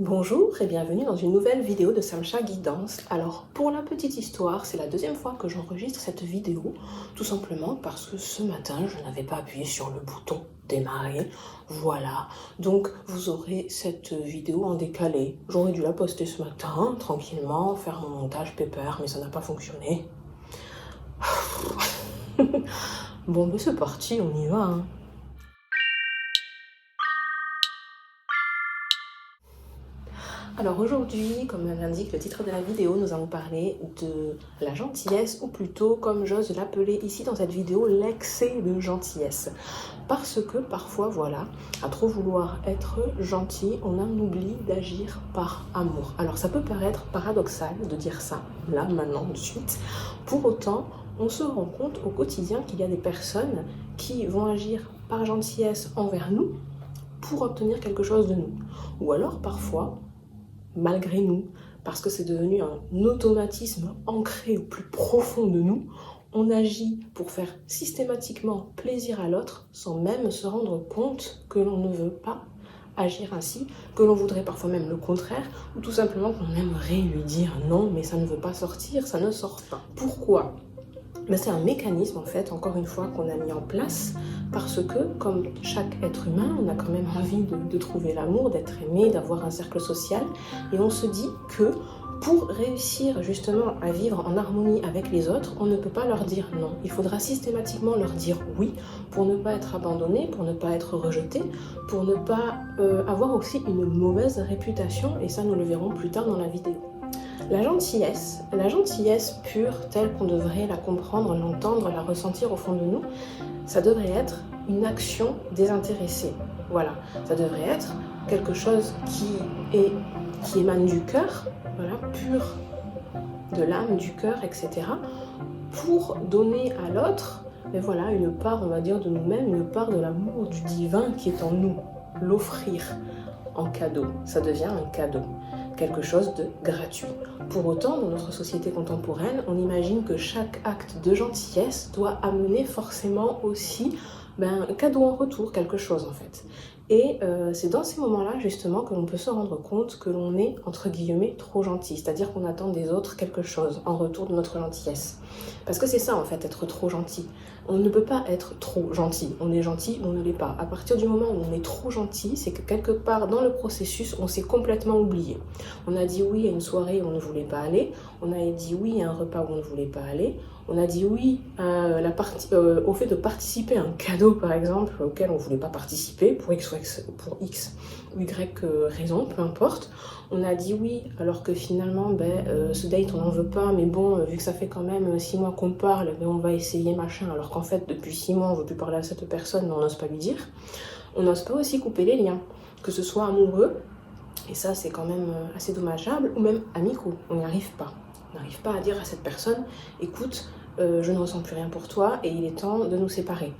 Bonjour et bienvenue dans une nouvelle vidéo de Samcha Guidance. Alors pour la petite histoire, c'est la deuxième fois que j'enregistre cette vidéo, tout simplement parce que ce matin je n'avais pas appuyé sur le bouton démarrer. Voilà, donc vous aurez cette vidéo en décalé. J'aurais dû la poster ce matin, tranquillement, faire mon montage pépère, mais ça n'a pas fonctionné. Bon, mais c'est parti, on y va, hein. Alors aujourd'hui, comme l'indique le titre de la vidéo, nous allons parler de la gentillesse, ou plutôt, comme j'ose l'appeler ici dans cette vidéo, l'excès de gentillesse. Parce que parfois, voilà, à trop vouloir être gentil, on en oublie d'agir par amour. Alors ça peut paraître paradoxal de dire ça, là, maintenant, de suite. Pour autant, on se rend compte au quotidien qu'il y a des personnes qui vont agir par gentillesse envers nous pour obtenir quelque chose de nous. Ou alors parfois, malgré nous, parce que c'est devenu un automatisme ancré au plus profond de nous, on agit pour faire systématiquement plaisir à l'autre sans même se rendre compte que l'on ne veut pas agir ainsi, que l'on voudrait parfois même le contraire, ou tout simplement qu'on aimerait lui dire non, mais ça ne veut pas sortir, ça ne sort pas. Pourquoi ? Mais c'est un mécanisme en fait, encore une fois, qu'on a mis en place parce que, comme chaque être humain, on a quand même envie de trouver l'amour, d'être aimé, d'avoir un cercle social, et on se dit que pour réussir justement à vivre en harmonie avec les autres, on ne peut pas leur dire non. Il faudra systématiquement leur dire oui pour ne pas être abandonné, pour ne pas être rejeté, pour ne pas avoir aussi une mauvaise réputation, et ça nous le verrons plus tard dans la vidéo. La gentillesse pure, telle qu'on devrait la comprendre, l'entendre, la ressentir au fond de nous, ça devrait être une action désintéressée. Voilà, ça devrait être quelque chose qui émane du cœur, voilà, pur de l'âme, du cœur, etc. pour donner à l'autre, mais voilà, une part, on va dire, de nous-mêmes, une part de l'amour du divin qui est en nous, l'offrir en cadeau. Ça devient un cadeau, quelque chose de gratuit. Pour autant, dans notre société contemporaine, on imagine que chaque acte de gentillesse doit amener forcément aussi un cadeau en retour, quelque chose en fait. Et c'est dans ces moments-là justement que l'on peut se rendre compte que l'on est entre guillemets trop gentil, c'est-à-dire qu'on attend des autres quelque chose en retour de notre gentillesse. Parce que c'est ça en fait, être trop gentil. On ne peut pas être trop gentil. On est gentil, on ne l'est pas. À partir du moment où on est trop gentil, c'est que quelque part dans le processus, on s'est complètement oublié. On a dit oui à une soirée où on ne voulait pas aller. On a dit oui à un repas où on ne voulait pas aller. On a dit oui au fait de participer à un cadeau, par exemple, auquel on ne voulait pas participer, pour X ou Y raison, peu importe. On a dit oui, alors que finalement, ce date, on n'en veut pas, mais bon, vu que ça fait quand même 6 mois qu'on parle, on va essayer, machin, alors qu'en fait, depuis 6 mois, on ne veut plus parler à cette personne, mais on n'ose pas lui dire. On n'ose pas aussi couper les liens, que ce soit amoureux, et ça, c'est quand même assez dommageable, ou même amicaux, on n'y arrive pas. On n'arrive pas à dire à cette personne, écoute, je ne ressens plus rien pour toi et il est temps de nous séparer.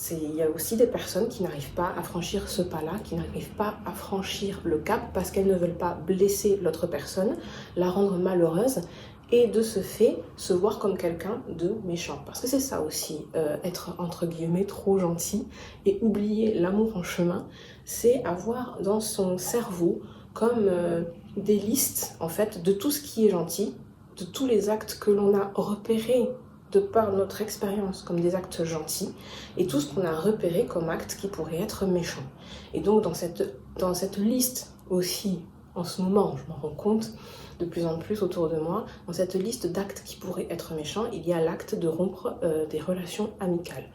Il y a aussi des personnes qui n'arrivent pas à franchir ce pas-là, qui n'arrivent pas à franchir le cap parce qu'elles ne veulent pas blesser l'autre personne, la rendre malheureuse et de ce fait se voir comme quelqu'un de méchant. Parce que c'est ça aussi, être entre guillemets trop gentil et oublier l'amour en chemin, c'est avoir dans son cerveau comme des listes en fait de tout ce qui est gentil, de tous les actes que l'on a repérés de par notre expérience comme des actes gentils et tout ce qu'on a repéré comme actes qui pourraient être méchants. Et donc dans cette liste aussi, en ce moment, je m'en rends compte de plus en plus autour de moi, dans cette liste d'actes qui pourraient être méchants, il y a l'acte de rompre des relations amicales.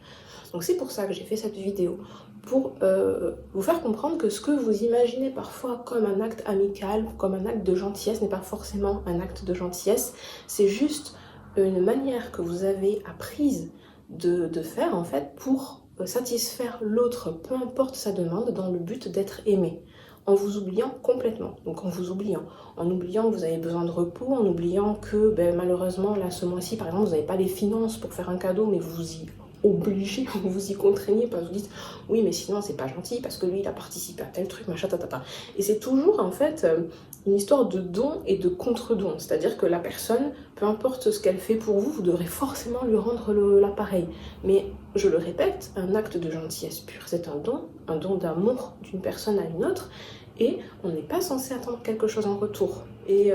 Donc c'est pour ça que j'ai fait cette vidéo, pour vous faire comprendre que ce que vous imaginez parfois comme un acte amical, comme un acte de gentillesse, n'est pas forcément un acte de gentillesse, c'est juste une manière que vous avez apprise de faire en fait pour satisfaire l'autre, peu importe sa demande, dans le but d'être aimé, en vous oubliant complètement. Donc en vous oubliant, en oubliant que vous avez besoin de repos, en oubliant que malheureusement là ce mois-ci par exemple vous n'avez pas les finances pour faire un cadeau, mais vous vous y obligé, vous vous y contraignez parce que vous dites oui mais sinon c'est pas gentil parce que lui il a participé à tel truc, machin, tatata. Et c'est toujours en fait une histoire de don et de contre-don, c'est-à-dire que la personne, peu importe ce qu'elle fait pour vous, vous devrez forcément lui rendre l'appareil. Mais je le répète, un acte de gentillesse pure, c'est un don d'amour d'une personne à une autre. et on n'est pas censé attendre quelque chose en retour. Et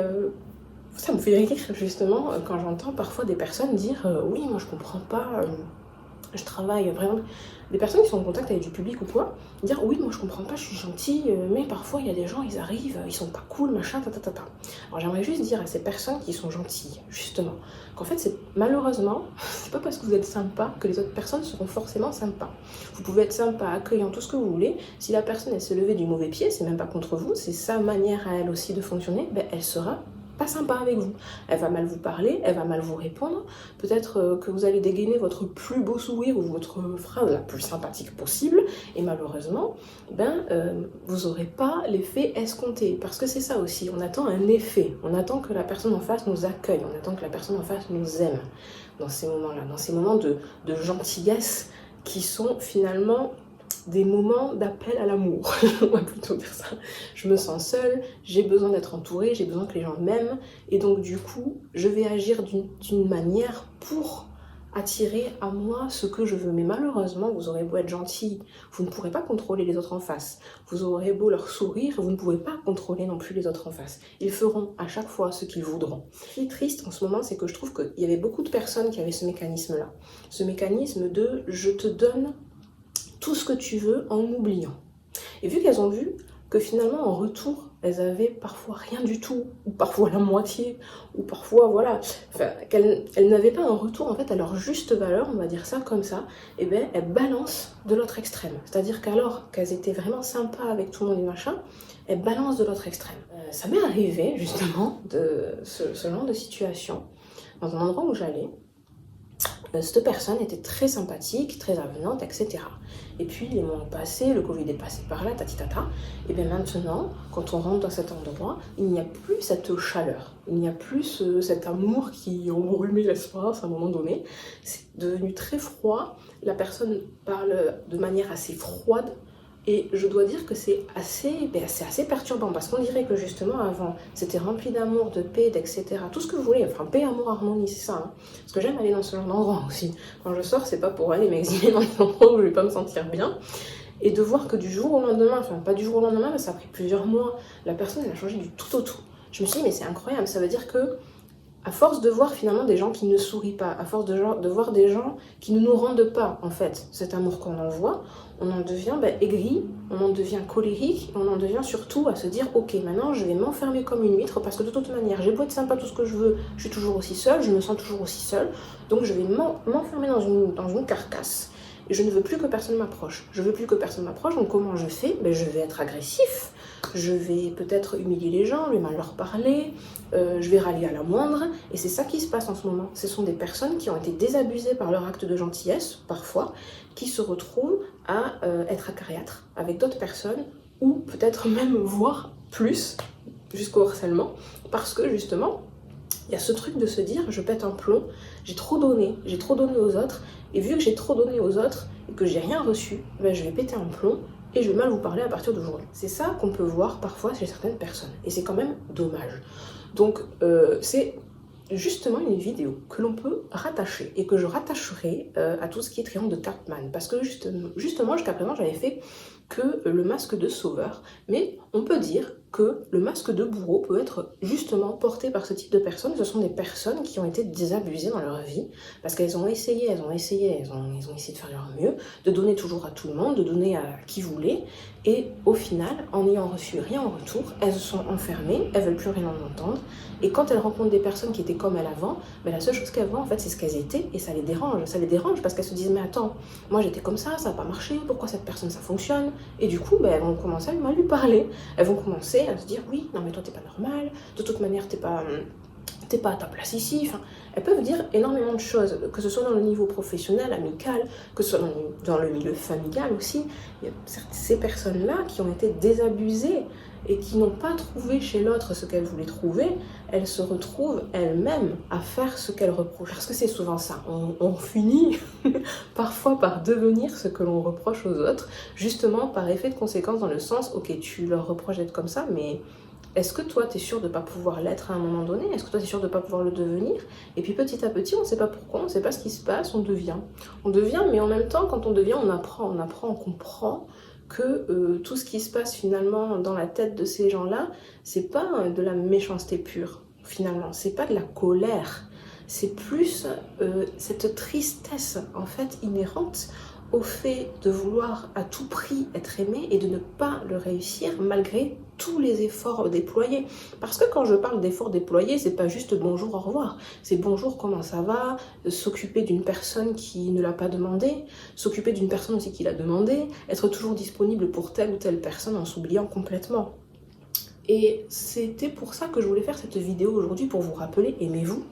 ça me fait rire justement quand j'entends parfois des personnes dire oui, moi je comprends pas, je travaille vraiment. Des personnes qui sont en contact avec du public ou quoi, dire oui, moi je comprends pas, je suis gentille, mais parfois il y a des gens, ils arrivent, ils sont pas cool, machin, ta. Alors j'aimerais juste dire à ces personnes qui sont gentilles, justement, qu'en fait, c'est malheureusement, c'est pas parce que vous êtes sympa que les autres personnes seront forcément sympas. Vous pouvez être sympa, accueillant, tout ce que vous voulez. Si la personne, elle s'est levée du mauvais pied, c'est même pas contre vous, c'est sa manière à elle aussi de fonctionner, ben, elle sera pas sympa avec vous. Elle va mal vous parler, elle va mal vous répondre. Peut-être que vous allez dégainer votre plus beau sourire ou votre phrase la plus sympathique possible. Et malheureusement, vous n'aurez pas l'effet escompté. Parce que c'est ça aussi, on attend un effet. On attend que la personne en face nous accueille. On attend que la personne en face nous aime. Dans ces moments-là, dans ces moments de gentillesse qui sont finalement des moments d'appel à l'amour, on va plutôt dire ça. Je me sens seule, j'ai besoin d'être entourée, j'ai besoin que les gens m'aiment, et donc du coup, je vais agir d'une manière pour attirer à moi ce que je veux. Mais malheureusement, vous aurez beau être gentil, vous ne pourrez pas contrôler les autres en face. Vous aurez beau leur sourire, vous ne pouvez pas contrôler non plus les autres en face. Ils feront à chaque fois ce qu'ils voudront. Ce qui est triste en ce moment, c'est que je trouve qu'il y avait beaucoup de personnes qui avaient ce mécanisme-là. Ce mécanisme de « je te donne tout ce que tu veux en m'oubliant ». Et vu qu'elles ont vu que finalement en retour, elles avaient parfois rien du tout, ou parfois la moitié, ou parfois voilà, enfin, qu'elles n'avaient pas un retour en fait à leur juste valeur, on va dire ça comme ça, et bien elles balancent de l'autre extrême. C'est-à-dire qu'alors qu'elles étaient vraiment sympas avec tout le monde et machin, elles balancent de l'autre extrême. Ça m'est arrivé justement de ce genre de situation dans un endroit où j'allais. Cette personne était très sympathique, très avenante, etc. Et puis les mois ont passé, le Covid est passé par là, tatitata. Et bien maintenant, quand on rentre dans cet endroit, il n'y a plus cette chaleur, il n'y a plus cet amour qui enrhumait l'espace à un moment donné. C'est devenu très froid, la personne parle de manière assez froide. Et je dois dire que c'est assez perturbant, parce qu'on dirait que justement avant, c'était rempli d'amour, de paix, etc. Tout ce que vous voulez, enfin paix, amour, harmonie, c'est ça. Hein. Parce que j'aime aller dans ce genre d'endroit aussi. Quand je sors, c'est pas pour aller m'exiler dans des endroits où je vais pas me sentir bien. Et de voir que du jour au lendemain, enfin pas du jour au lendemain, mais ça a pris plusieurs mois, la personne elle a changé du tout au tout. Je me suis dit, mais c'est incroyable, ça veut dire que à force de voir finalement des gens qui ne sourient pas, à force de voir des gens qui ne nous rendent pas en fait cet amour qu'on envoie, on en devient aigri, on en devient colérique, on en devient surtout à se dire ok, maintenant je vais m'enfermer comme une huître parce que de toute manière j'ai beau être sympa tout ce que je veux, je suis toujours aussi seule, je me sens toujours aussi seule, donc je vais m'enfermer dans une carcasse et je ne veux plus que personne m'approche. Je veux plus que personne m'approche, donc comment je fais? Je vais être agressif, je vais peut-être humilier les gens, je vais mal leur parler, je vais râler à la moindre, et c'est ça qui se passe en ce moment. Ce sont des personnes qui ont été désabusées par leur acte de gentillesse, parfois, qui se retrouvent à être acariâtres avec d'autres personnes, ou peut-être même voire plus, jusqu'au harcèlement, parce que justement, il y a ce truc de se dire, je pète un plomb, j'ai trop donné aux autres, et vu que j'ai trop donné aux autres, et que j'ai rien reçu, je vais péter un plomb, et je vais mal vous parler à partir d'aujourd'hui. C'est ça qu'on peut voir parfois chez certaines personnes, et c'est quand même dommage. Donc c'est justement une vidéo que l'on peut rattacher, et que je rattacherai à tout ce qui est triangle de Karpman, parce que justement jusqu'à présent j'avais fait que le masque de sauveur, mais on peut dire que le masque de bourreau peut être justement porté par ce type de personnes. Ce sont des personnes qui ont été désabusées dans leur vie, parce qu'elles ont essayé de faire leur mieux, de donner toujours à tout le monde, de donner à qui voulait, et au final, en n'ayant reçu rien en retour, elles se sont enfermées, elles veulent plus rien en entendre, et quand elles rencontrent des personnes qui étaient comme elles avant, la seule chose qu'elles voient en fait c'est ce qu'elles étaient, et ça les dérange parce qu'elles se disent mais attends, moi j'étais comme ça n'a pas marché, pourquoi cette personne ça fonctionne? Et du coup elles vont commencer à mal lui parler, elles vont commencer à se dire oui, non mais toi t'es pas normal, de toute manière t'es pas à ta place ici, enfin, elles peuvent dire énormément de choses, que ce soit dans le niveau professionnel, amical, que ce soit dans le milieu familial aussi. Il y a ces personnes-là qui ont été désabusées et qui n'ont pas trouvé chez l'autre ce qu'elles voulaient trouver, elles se retrouvent elles-mêmes à faire ce qu'elles reprochent. Parce que c'est souvent ça, on finit parfois par devenir ce que l'on reproche aux autres, justement par effet de conséquence dans le sens, ok, tu leur reproches d'être comme ça, mais est-ce que toi, tu es sûr de ne pas pouvoir l'être à un moment donné? Est-ce que toi, tu es sûr de ne pas pouvoir le devenir? Et puis petit à petit, on ne sait pas pourquoi, on ne sait pas ce qui se passe, on devient. On devient, mais en même temps, quand on devient, on apprend, on comprend que tout ce qui se passe finalement dans la tête de ces gens-là, c'est pas de la méchanceté pure, finalement, c'est pas de la colère, c'est plus cette tristesse en fait inhérente au fait de vouloir à tout prix être aimé et de ne pas le réussir malgré tous les efforts déployés. Parce que quand je parle d'efforts déployés, c'est pas juste bonjour, au revoir. C'est bonjour, comment ça va, s'occuper d'une personne qui ne l'a pas demandé, s'occuper d'une personne aussi qui l'a demandé, être toujours disponible pour telle ou telle personne en s'oubliant complètement. Et c'était pour ça que je voulais faire cette vidéo aujourd'hui, pour vous rappeler, aimez-vous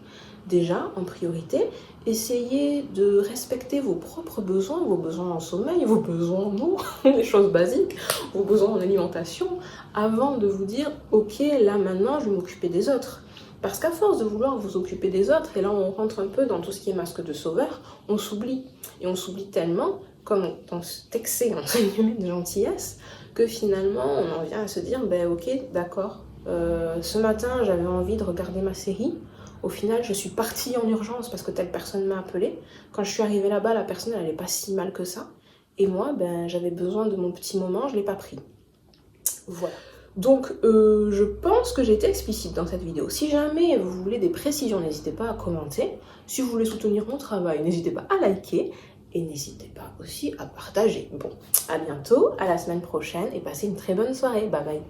déjà en priorité, essayez de respecter vos propres besoins, vos besoins en sommeil, vos besoins en eau, des choses basiques, vos besoins en alimentation, avant de vous dire ok, là maintenant je vais m'occuper des autres. Parce qu'à force de vouloir vous occuper des autres, et là on rentre un peu dans tout ce qui est masque de sauveur, on s'oublie. Et on s'oublie tellement, comme dans cet excès entre guillemets de gentillesse, que finalement on en vient à se dire ben ok, d'accord, ce matin j'avais envie de regarder ma série. Au final, je suis partie en urgence parce que telle personne m'a appelée. Quand je suis arrivée là-bas, la personne, elle n'allait pas si mal que ça. Et moi, ben, j'avais besoin de mon petit moment, je ne l'ai pas pris. Voilà. Donc, je pense que j'ai été explicite dans cette vidéo. Si jamais vous voulez des précisions, n'hésitez pas à commenter. Si vous voulez soutenir mon travail, n'hésitez pas à liker. Et n'hésitez pas aussi à partager. Bon, à bientôt, à la semaine prochaine et passez une très bonne soirée. Bye bye.